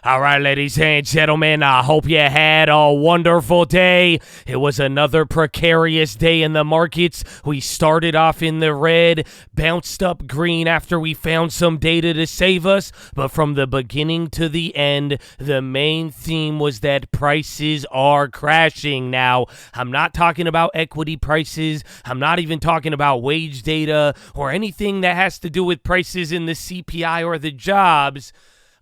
All right, ladies and gentlemen, I hope you had a wonderful day. It was another precarious day in the markets. We started off in the red, bounced up green after we found some data to save us, but from the beginning to the end, the main theme was that prices are crashing. Now, I'm not talking about equity prices. I'm not even talking about wage data or anything that has to do with prices in the CPI or the jobs.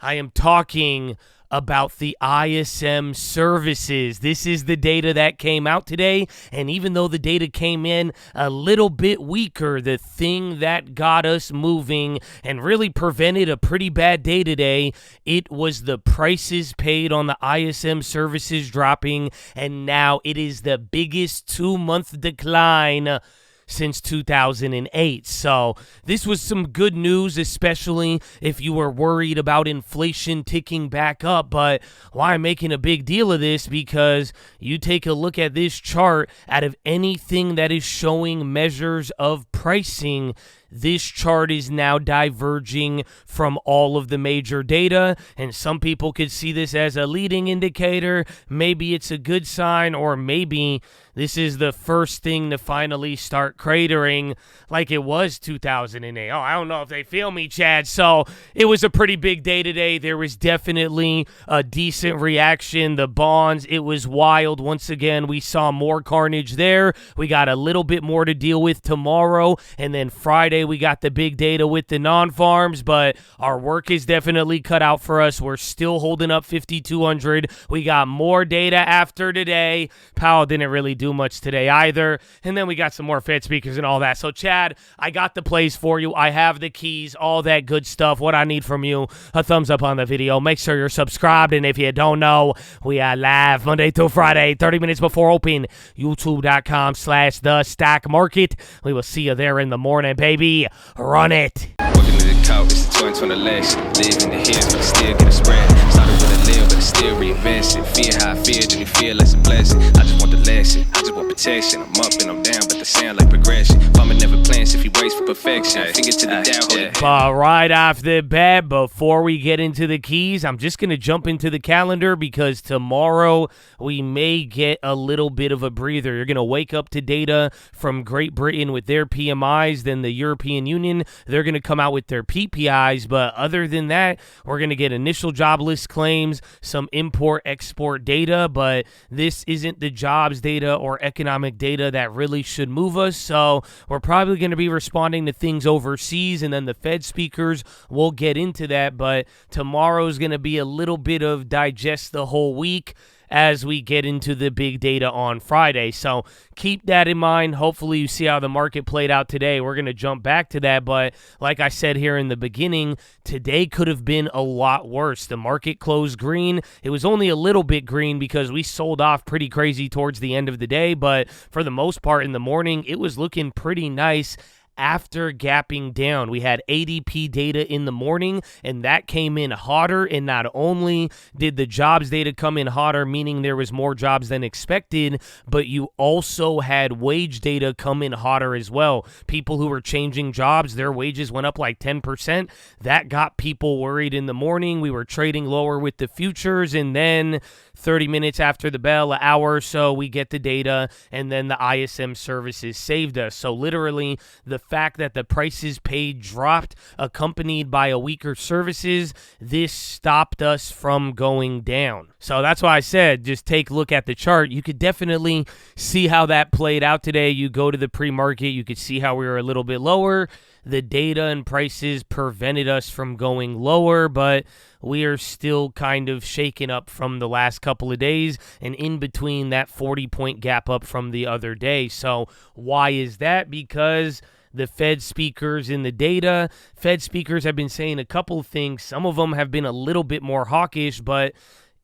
I am talking about the ISM services. This is the data that came out today, and even though the data came in a little bit weaker, the thing that got us moving and really prevented a pretty bad day today, it was the prices paid on the ISM services dropping, and now it is the biggest 2-month decline since 2008. So this was some good news, especially if you were worried about inflation ticking back up. But why I'm making a big deal of this, because you take a look at this chart, out of anything that is showing measures of pricing, this chart is now diverging from all of the major data, and some people could see this as a leading indicator. Maybe it's a good sign, or maybe this is the first thing to finally start cratering like it was 2008. Oh, I don't know if they feel me, Chad. So it was a pretty big day today. There was definitely a decent reaction. The bonds, it was wild. Once again, we saw more carnage there. We got a little bit more to deal with tomorrow, and then Friday we got the big data with the non-farms, but our work is definitely cut out for us. We're still holding up 5,200. We got more data after today. Powell didn't really do much today either, and then we got some more Fed speakers and all that. So Chad, I got the plays for you. I have the keys, all that good stuff. What I need from you, a thumbs up on the video. Make sure you're subscribed, and if you don't know, we are live Monday through Friday, 30 minutes before open, youtube.com/the stock market. We will see you there in the morning, baby. Run it. Working to the couch, it's the 2020 election. Live in the hills, but I still get a spread. Started with a live, but I still reinvest it. Feel how I feel, then it feel like a blessing. I just want the lesson, I just want protection. I'm up and I'm down, but they sound like progression. Farmer never plans if he waits for perfection. Finger to the down, hold it. But right off the bat, before we get into the keys, I'm just going to jump into the calendar, because tomorrow we may get a little bit of a breather. You're going to wake up to data from Great Britain with their PMIs, then the European Union, they're going to come out with their PPIs, but other than that, we're going to get initial jobless claims, some import-export data, but this isn't the jobs data or economic data that really should move us, so we're probably going to be responding to things overseas, and then the Fed speakers will get into that, but tomorrow's going to be a little bit of digest the whole week as we get into the big data on Friday. So keep that in mind. Hopefully you see how the market played out today. We're going to jump back to that, but like I said here in the beginning, today could have been a lot worse. The market closed green. It was only a little bit green because we sold off pretty crazy towards the end of the day, but for the most part in the morning, it was looking pretty nice. After gapping down, we had ADP data in the morning, and that came in hotter, and not only did the jobs data come in hotter, meaning there was more jobs than expected, but you also had wage data come in hotter as well. People who were changing jobs, their wages went up like 10%. That got people worried in the morning. We were trading lower with the futures, and then 30 minutes after the bell, an hour or so, we get the data, and then the ISM services saved us. So literally, the fact that the prices paid dropped, accompanied by a weaker services, this stopped us from going down. So that's why I said, just take a look at the chart. You could definitely see how that played out today. You go to the pre-market, you could see how we were a little bit lower. The data and prices prevented us from going lower, but we are still kind of shaken up from the last couple of days, and in between that 40-point gap up from the other day. So why is that? Because the Fed speakers in the data, Fed speakers have been saying a couple of things. Some of them have been a little bit more hawkish, but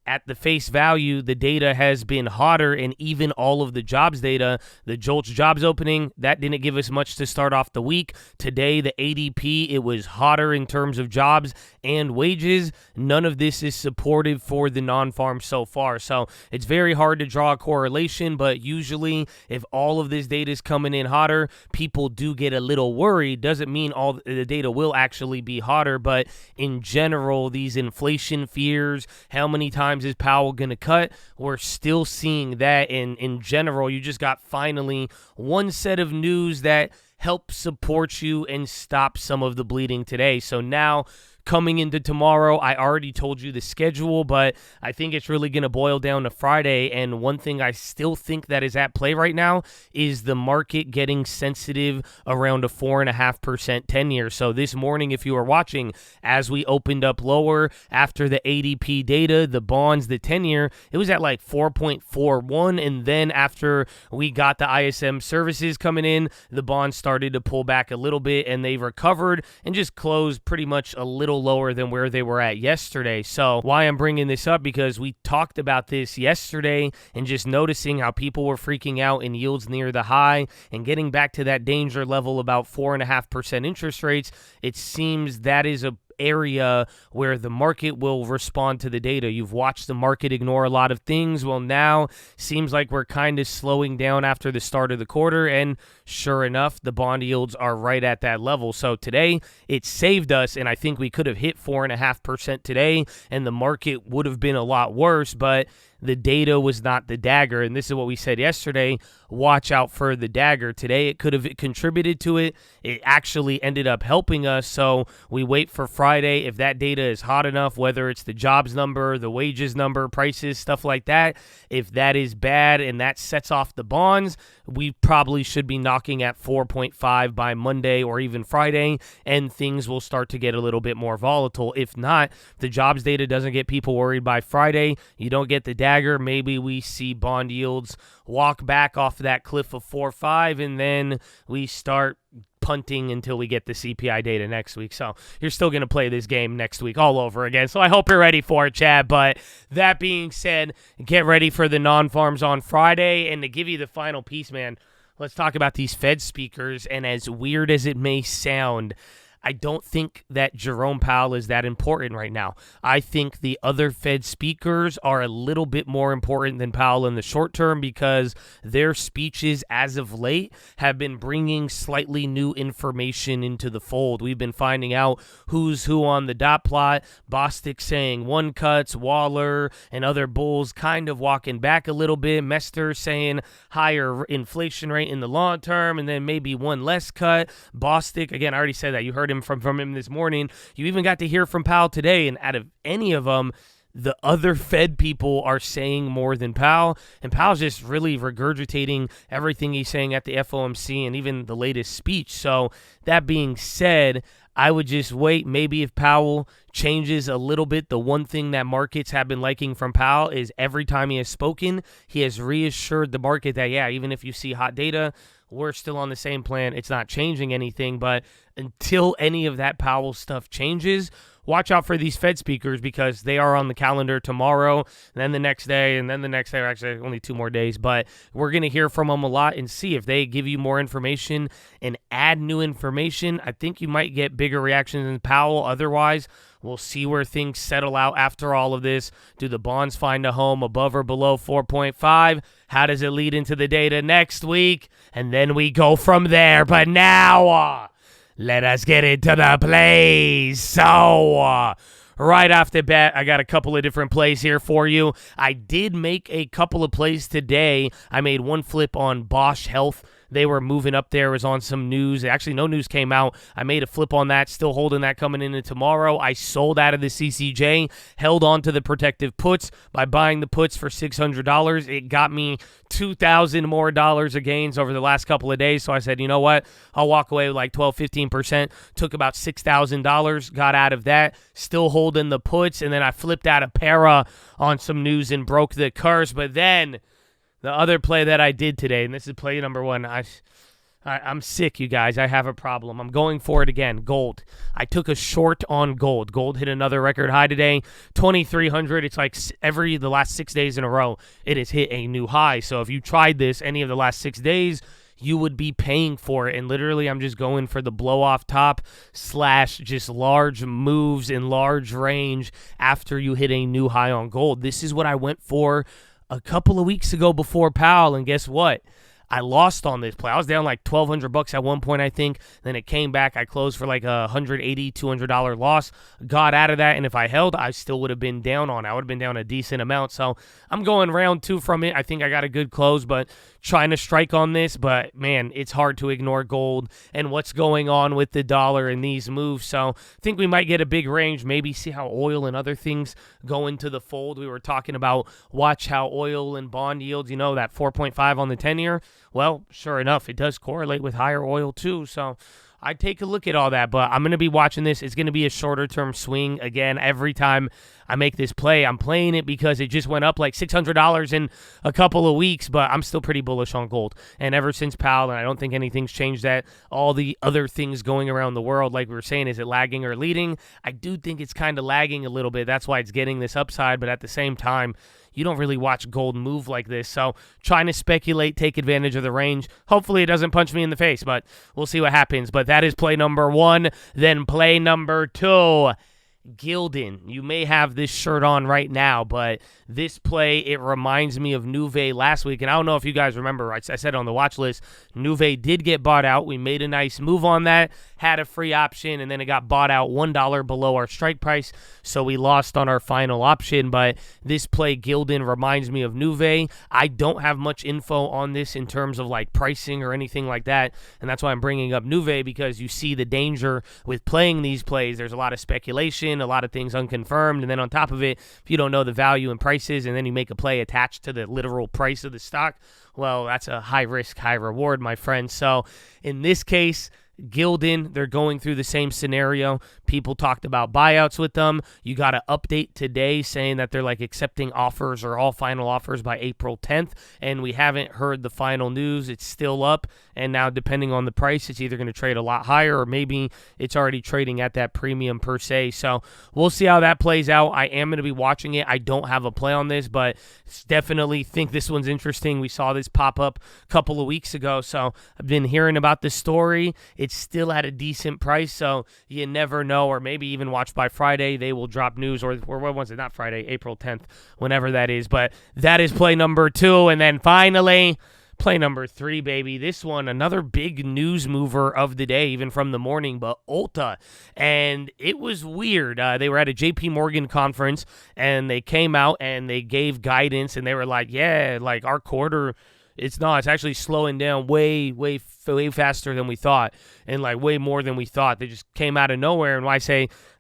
at the face value, the data has been hotter, and even all of the jobs data, the JOLTS jobs opening, that didn't give us much to start off the week. Today, the ADP, it was hotter in terms of jobs and wages. None of this is supportive for the non-farm so far. So it's very hard to draw a correlation, but usually if all of this data is coming in hotter, people do get a little worried. Doesn't mean all the data will actually be hotter, but in general, these inflation fears, how many times is Powell going to cut? We're still seeing that. In general, you just got finally one set of news that helps support you and stop some of the bleeding today. So now, coming into tomorrow, I already told you the schedule, but I think it's really going to boil down to Friday. And one thing I still think that is at play right now is the market getting sensitive around a 4.5% 10-year. So this morning, if you were watching, as we opened up lower after the ADP data, the bonds, the 10-year, it was at like 4.41. And then after we got the ISM services coming in, the bonds started to pull back a little bit, and they recovered and just closed pretty much a little lower than where they were at yesterday. So why I'm bringing this up, because we talked about this yesterday and just noticing how people were freaking out in yields near the high and getting back to that danger level about 4.5% interest rates. It seems that is a area where the market will respond to the data. You've watched the market ignore a lot of things. Well, now seems like we're kind of slowing down after the start of the quarter, and sure enough, the bond yields are right at that level. So today, it saved us, and I think we could have hit 4.5% today, and the market would have been a lot worse, but the data was not the dagger, and this is what we said yesterday. Watch out for the dagger. Today, it could have contributed to it. It actually ended up helping us, so we wait for Friday. If that data is hot enough, whether it's the jobs number, the wages number, prices, stuff like that, if that is bad and that sets off the bonds, we probably should be knocking at 4.5 by Monday or even Friday, and things will start to get a little bit more volatile. If not, the jobs data doesn't get people worried by Friday. You don't get the dagger. Maybe we see bond yields walk back off that cliff of 4.5, and then we start punting until we get the CPI data next week. So you're still going to play this game next week all over again. So I hope you're ready for it, Chad. But that being said, get ready for the non-farms on Friday. And to give you the final piece, man, let's talk about these Fed speakers. And as weird as it may sound, I don't think that Jerome Powell is that important right now. I think the other Fed speakers are a little bit more important than Powell in the short term, because their speeches as of late have been bringing slightly new information into the fold. We've been finding out who's who on the dot plot. Bostic saying one cuts, Waller and other bulls kind of walking back a little bit. Mester saying higher inflation rate in the long term, and then maybe one less cut. Bostic, again, I already said that. You heard him from him this morning. You even got to hear from Powell today, and out of any of them, the other Fed people are saying more than Powell, and Powell's just really regurgitating everything he's saying at the FOMC and even the latest speech. So that being said, I would just wait. Maybe if Powell changes a little bit, the one thing that markets have been liking from Powell is every time he has spoken, he has reassured the market that, yeah, even if you see hot data, we're still on the same plan. It's not changing anything. But until any of that Powell stuff changes, watch out for these Fed speakers, because they are on the calendar tomorrow, and then the next day, and then the next day. Actually, only 2 more days. But we're going to hear from them a lot and see if they give you more information and add new information. I think you might get bigger reactions than Powell. Otherwise, we'll see where things settle out after all of this. Do the bonds find a home above or below 4.5? How does it lead into the data next week? And then we go from there. But now, let us get into the plays. So, right off the bat, I got a couple of different plays here for you. I did make a couple of plays today. I made one flip on Bosch Health. They were moving up there. It was on some news. Actually, no news came out. I made a flip on that. Still holding that coming into tomorrow. I sold out of the CCJ, held on to the protective puts by buying the puts for $600. It got me $2,000 more of gains over the last couple of days. So I said, you know what? I'll walk away with like 12-15%. Took about $6,000. Got out of that. Still holding the puts. And then I flipped out a para on some news and broke the curse. But then the other play that I did today, and this is play number one, I I'm sick, you guys. I have a problem. I'm going for it again. Gold. I took a short on gold. Gold hit another record high today, 2,300. It's like the last 6 days in a row, it has hit a new high. So if you tried this any of the last 6 days, you would be paying for it. And literally, I'm just going for the blow off top / just large moves in large range after you hit a new high on gold. This is what I went for a couple of weeks ago before Powell. And guess what? I lost on this play. I was down like $1,200 at one point, I think. Then it came back. I closed for like a $180, $200 loss. Got out of that, and if I held, I still would have been down on it. I would have been down a decent amount. So I'm going round 2 from it. I think I got a good close, but trying to strike on this. But, man, it's hard to ignore gold and what's going on with the dollar and these moves. So I think we might get a big range, maybe see how oil and other things go into the fold. We were talking about watch how oil and bond yields, that 4.5 on the 10-year. Well, sure enough, it does correlate with higher oil too. So I'd take a look at all that, but I'm going to be watching this. It's going to be a shorter-term swing. Again, every time I make this play, I'm playing it because it just went up like $600 in a couple of weeks, but I'm still pretty bullish on gold. And ever since Powell, and I don't think anything's changed that, all the other things going around the world, like we were saying, is it lagging or leading? I do think it's kind of lagging a little bit. That's why it's getting this upside, but at the same time, you don't really watch gold move like this. So trying to speculate, take advantage of the range. Hopefully it doesn't punch me in the face, but we'll see what happens. But that is play number 1. Then play number 2. Gilden. You may have this shirt on right now, but this play, it reminds me of Nuve last week. And I don't know if you guys remember, I said on the watch list, Nuve did get bought out. We made a nice move on that, had a free option, and then it got bought out $1 below our strike price. So we lost on our final option. But this play, Gilden, reminds me of Nuve. I don't have much info on this in terms of like pricing or anything like that. And that's why I'm bringing up Nuve, because you see the danger with playing these plays. There's a lot of speculation, a lot of things unconfirmed, and then on top of it, if you don't know the value and prices and then you make a play attached to the literal price of the stock, well, that's a high risk, high reward, my friend. So in this case, Gilden, they're going through the same scenario. People talked about buyouts with them. You got an update today saying that they're like accepting offers or all final offers by April 10th, and we haven't heard the final news. It's still up, and now depending on the price, it's either going to trade a lot higher or maybe it's already trading at that premium per se. So we'll see how that plays out. I am going to be watching it. I don't have a play on this, but definitely think this one's interesting. We saw this pop up a couple of weeks ago, so I've been hearing about the story. It's still at a decent price, so you never know. Or maybe even watch by Friday. They will drop news, or what was it? Not Friday, April 10th, whenever that is. But that is play number 2. And then finally, play number 3, baby. This one, another big news mover of the day, even from the morning, but Ulta. And it was weird. They were at a JP Morgan conference, and they came out and they gave guidance, and they were like, yeah, like our quarter, it's actually slowing down way faster than we thought, and like way more than we thought. They just came out of nowhere. And why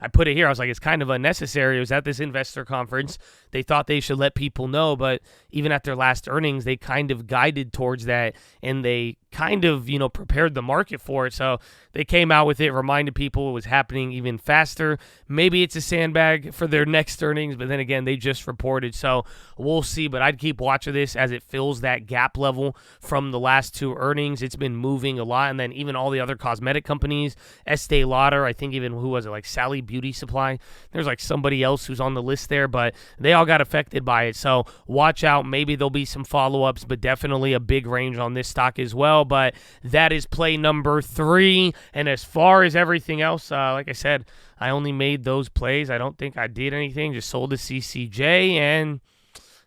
I put it here, I was like, it's kind of unnecessary. It was at this investor conference. They thought they should let people know, but even at their last earnings, they kind of guided towards that, and they kind of, prepared the market for it. So they came out with it, reminded people it was happening even faster. Maybe it's a sandbag for their next earnings, but then again, they just reported. So we'll see, but I'd keep watching this as it fills that gap level from the last 2 earnings. It's been moving a lot, and then even all the other cosmetic companies, Estee Lauder, I think even, who was it, like Sally Beauty Supply? There's like somebody else who's on the list there, but they all got affected by it. So watch out. Maybe there'll be some follow-ups, but definitely a big range on this stock as well. But that is play number 3. And as far as everything else, like I said, I only made those plays. I don't think I did anything. Just sold the CCJ, and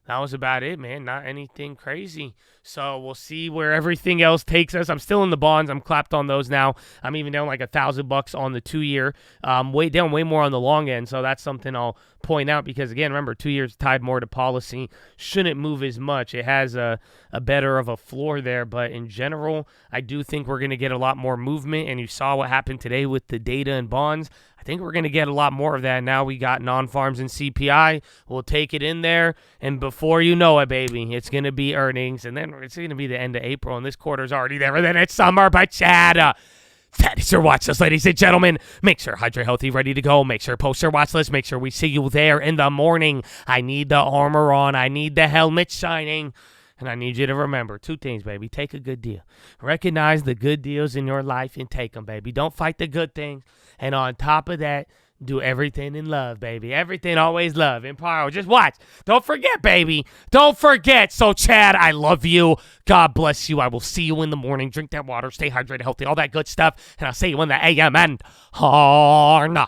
that was about it, man. Not anything crazy. So we'll see where everything else takes us. I'm still in the bonds. I'm clapped on those now. I'm even down like $1,000 on the 2-year. Way more on the long end. So that's something I'll point out, because again, remember, 2 years tied more to policy. Shouldn't move as much. It has a better of a floor there. But in general, I do think we're going to get a lot more movement. And you saw what happened today with the data and bonds. I think we're going to get a lot more of that. Now we got non-farms and CPI. We'll take it in there. And before you know it, baby, it's going to be earnings. And then it's going to be the end of April. And this quarter's already there. And then it's summer. But Chad, that is your watch list, ladies and gentlemen. Make sure Hydrate Healthy ready to go. Make sure post your watch list. Make sure we see you there in the morning. I need the armor on. I need the helmet shining. And I need you to remember 2 things, baby. Take a good deal. Recognize the good deals in your life and take them, baby. Don't fight the good things. And on top of that, do everything in love, baby. Everything always love. In power. Just watch. Don't forget, baby. Don't forget. So, Chad, I love you. God bless you. I will see you in the morning. Drink that water. Stay hydrated, healthy, all that good stuff. And I'll see you in the AM and Harna.